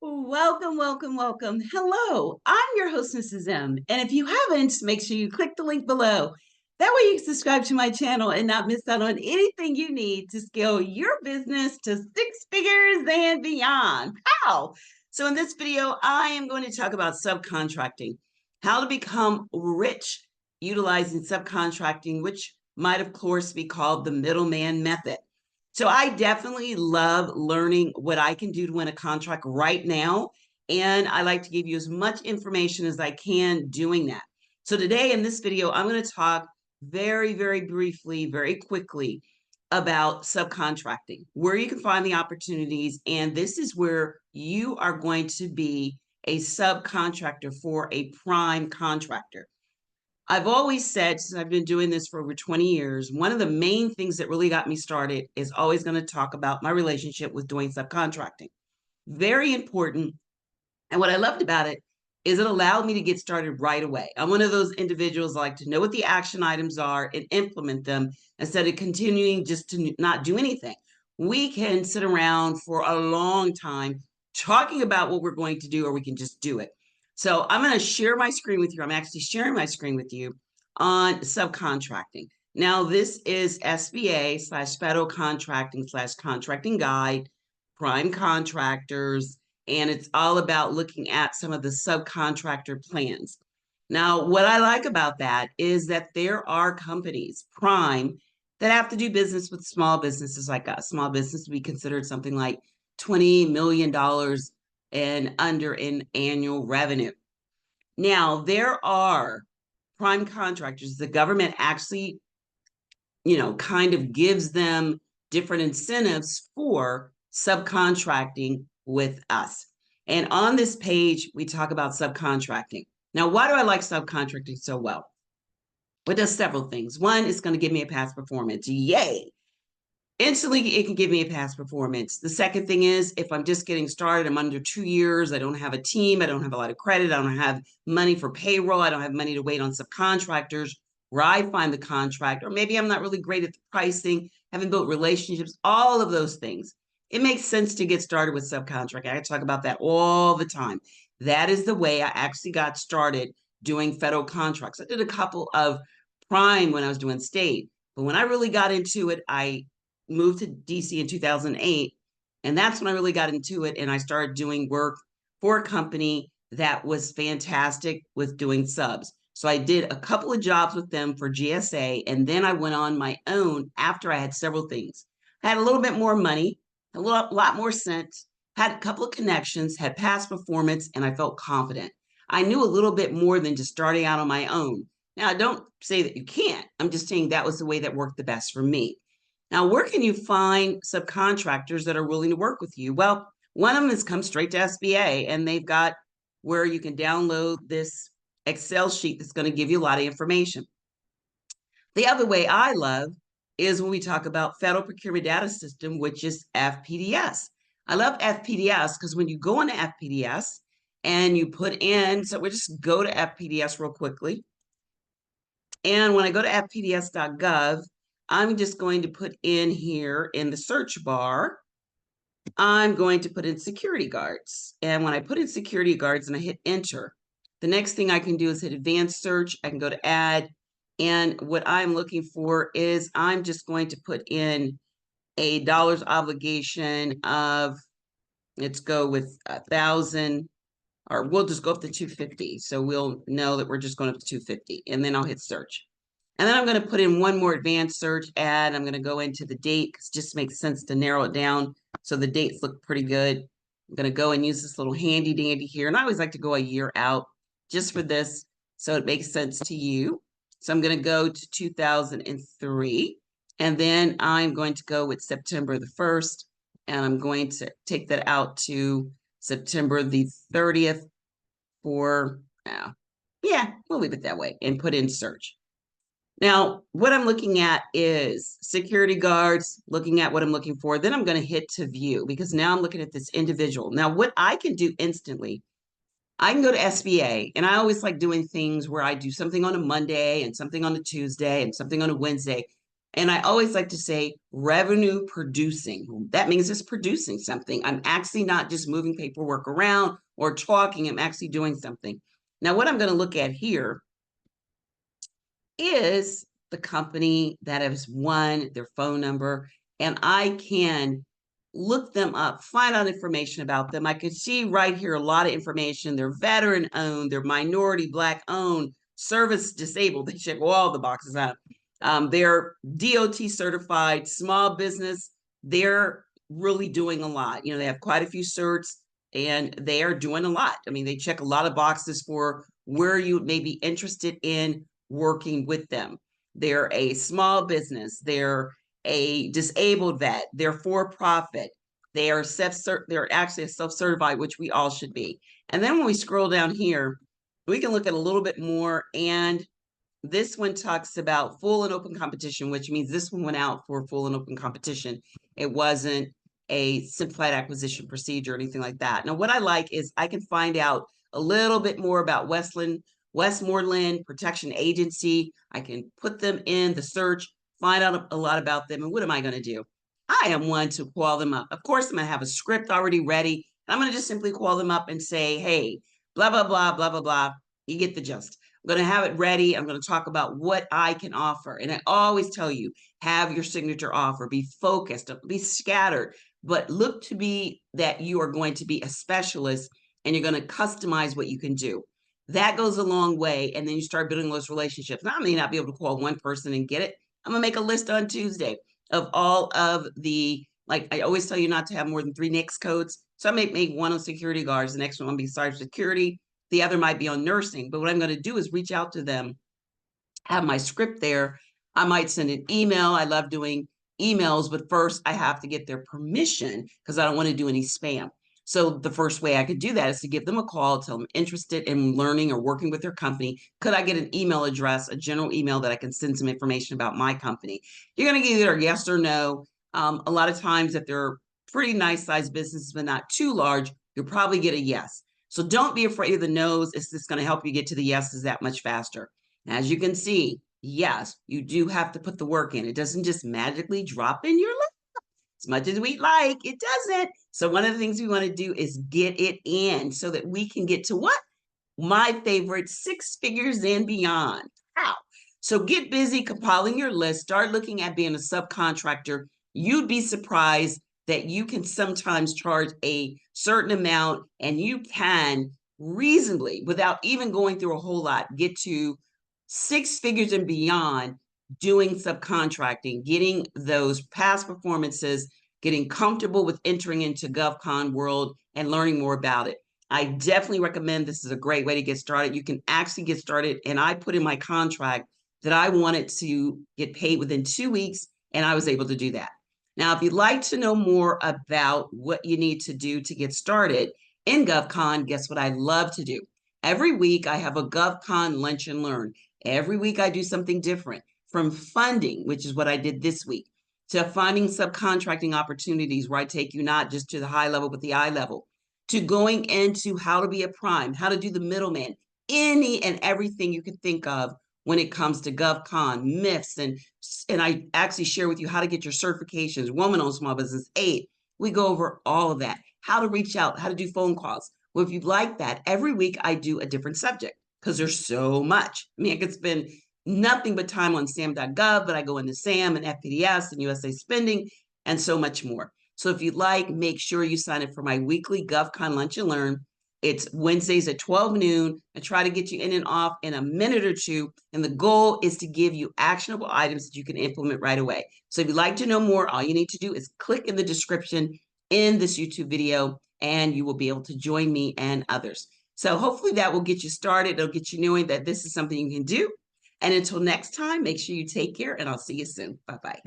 Welcome, welcome, welcome. Hello, I'm your host, Mrs. M. And if you haven't, make sure you click the link below. That way you can subscribe to my channel and not miss out on anything you need to scale your business to six figures and beyond. How? So in this video, I am going to talk about subcontracting, how to become rich utilizing subcontracting, which might, of course, be called the middleman method. So I definitely love learning what I can do to win a contract right now. And I like to give you as much information as I can doing that. So today in this video, I'm going to talk very, very briefly, very quickly about subcontracting, where you can find the opportunities. And this is where you are going to be a subcontractor for a prime contractor. I've always said, since I've been doing this for over 20 years, one of the main things that really got me started is always going to talk about my relationship with doing subcontracting. Very important. And what I loved about it is it allowed me to get started right away. I'm one of those individuals like to know what the action items are and implement them instead of continuing just to not do anything. We can sit around for a long time talking about what we're going to do, or we can just do it. So I'm going to share my screen with you. I'm actually sharing my screen with you on subcontracting. Now, this is SBA/federal contracting/contracting guide, prime contractors, and it's all about looking at some of the subcontractor plans. Now, what I like about that is that there are companies, prime, that have to do business with small businesses like us. Small business would be considered something like $20 million and under in annual revenue. Now, there are prime contractors. The government actually, kind of gives them different incentives for subcontracting with us. And on this page, we talk about subcontracting. Now, why do I like subcontracting so well? Well, it does several things. One, it's going to give me a past performance. Yay! Instantly, it can give me a past performance. The second thing is, if I'm just getting started, I'm under 2 years, I don't have a team, I don't have a lot of credit, I don't have money for payroll, I don't have money to wait on subcontractors, where I find the contract, or maybe I'm not really great at the pricing, haven't built relationships, all of those things. It makes sense to get started with subcontract. I talk about that all the time. That is the way I actually got started doing federal contracts. I did a couple of prime when I was doing state, but when I really got into it, I moved to DC in 2008, and that's when I really got into it, and I started doing work for a company that was fantastic with doing subs. So I did a couple of jobs with them for GSA, and then I went on my own after I had several things. I had a little bit more money, a lot more sense, had a couple of connections, had past performance, and I felt confident. I knew a little bit more than just starting out on my own. Now, I don't say that you can't. I'm just saying that was the way that worked the best for me. Now, where can you find subcontractors that are willing to work with you? Well, one of them has come straight to SBA, and they've got where you can download this Excel sheet that's going to give you a lot of information. The other way I love is when we talk about Federal Procurement Data System, which is FPDS. I love FPDS because when you go into FPDS and you put in, so we'll just go to FPDS real quickly. And when I go to fpds.gov, I'm just going to put in here in the search bar, I'm going to put in security guards. And when I put in security guards and I hit enter, the next thing I can do is hit advanced search. I can go to add. And what I'm looking for is I'm just going to put in a dollars obligation of, let's go with 1,000, or we'll just go up to 250. So we'll know that we're just going up to 250, and then I'll hit search. And then I'm going to put in one more advanced search ad. I'm going to go into the date because it just makes sense to narrow it down so the dates look pretty good. I'm going to go and use this little handy dandy here. And I always like to go a year out just for this so it makes sense to you. So I'm going to go to 2003. And then I'm going to go with September the 1st. And I'm going to take that out to September the 30th for, yeah, we'll leave it that way and put in search. Now, what I'm looking at is security guards, looking at what I'm looking for. Then I'm going to hit to view because now I'm looking at this individual. Now, what I can do instantly, I can go to SBA, and I always like doing things where I do something on a Monday and something on a Tuesday and something on a Wednesday. And I always like to say revenue producing. That means it's producing something. I'm actually not just moving paperwork around or talking, I'm actually doing something. Now, what I'm going to look at here is the company that has won, their phone number, and I can look them up, find out information about them. I can see right here a lot of information. They're veteran owned, they're minority Black owned, service disabled. They check all the boxes out. They're DOT certified, small business. They're really doing a lot. You know, they have quite a few certs and they are doing a lot. I mean, they check a lot of boxes for where you may be interested in working with them. They're a small business. They're a disabled vet. They're for profit. They are they're actually self-certified, which we all should be. And then when we scroll down here, we can look at a little bit more. And this one talks about full and open competition, which means this one went out for full and open competition. It wasn't a simplified acquisition procedure or anything like that. Now, what I like is I can find out a little bit more about Westmoreland Protection Agency. I can put them in the search, find out a lot about them. And what am I going to do? I am one to call them up. Of course, I'm going to have a script already ready. I'm going to just simply call them up and say, hey, blah, blah, blah, blah, blah, blah. You get the gist. I'm going to have it ready. I'm going to talk about what I can offer. And I always tell you, have your signature offer, be focused, be scattered, but look to be that you are going to be a specialist and you're going to customize what you can do. That goes a long way. And then you start building those relationships. Now, I may not be able to call one person and get it. I'm going to make a list on Tuesday of all of the, like I always tell you not to have more than 3 NAICS codes. So I may make one on security guards. The next one will be cybersecurity. The other might be on nursing, but what I'm going to do is reach out to them, have my script there. I might send an email. I love doing emails, but first I have to get their permission because I don't want to do any spam. So the first way I could do that is to give them a call, tell them interested in learning or working with their company. Could I get an email address, a general email that I can send some information about my company? You're going to get either yes or no. A lot of times if they're pretty nice sized businesses, but not too large, you'll probably get a yes. So don't be afraid of the no's. It's just going to help you get to the yeses that much faster. As you can see, yes, you do have to put the work in. It doesn't just magically drop in your lap. As much as we like, it doesn't. So one of the things we want to do is get it in so that we can get to what? My favorite, 6 figures and beyond. How? So get busy compiling your list. Start looking at being a subcontractor. You'd be surprised that you can sometimes charge a certain amount and you can reasonably, without even going through a whole lot, get to 6 figures and beyond doing subcontracting, getting those past performances, getting comfortable with entering into GovCon world and learning more about it. I definitely recommend this is a great way to get started. You can actually get started. And I put in my contract that I wanted to get paid within 2 weeks, and I was able to do that. Now, if you'd like to know more about what you need to do to get started in GovCon, guess what I love to do? Every week, I have a GovCon Lunch and Learn. Every week, I do something different, from funding, which is what I did this week, to finding subcontracting opportunities where I take you not just to the high level, but the eye level, to going into how to be a prime, how to do the middleman, any and everything you can think of when it comes to GovCon, myths, and I actually share with you how to get your certifications, woman-owned small business 8. We go over all of that, how to reach out, how to do phone calls. Well, if you'd like that, every week I do a different subject because there's so much. I mean, I could spend nothing but time on sam.gov, but I go into SAM and FPDS and USA spending and so much more. So if you'd like, make sure you sign up for my weekly GovCon Lunch and Learn. It's Wednesdays at 12 noon. I try to get you in and off in a minute or two. And the goal is to give you actionable items that you can implement right away. So if you'd like to know more, all you need to do is click in the description in this YouTube video, and you will be able to join me and others. So hopefully that will get you started. It'll get you knowing that this is something you can do. And until next time, make sure you take care, and I'll see you soon. Bye-bye.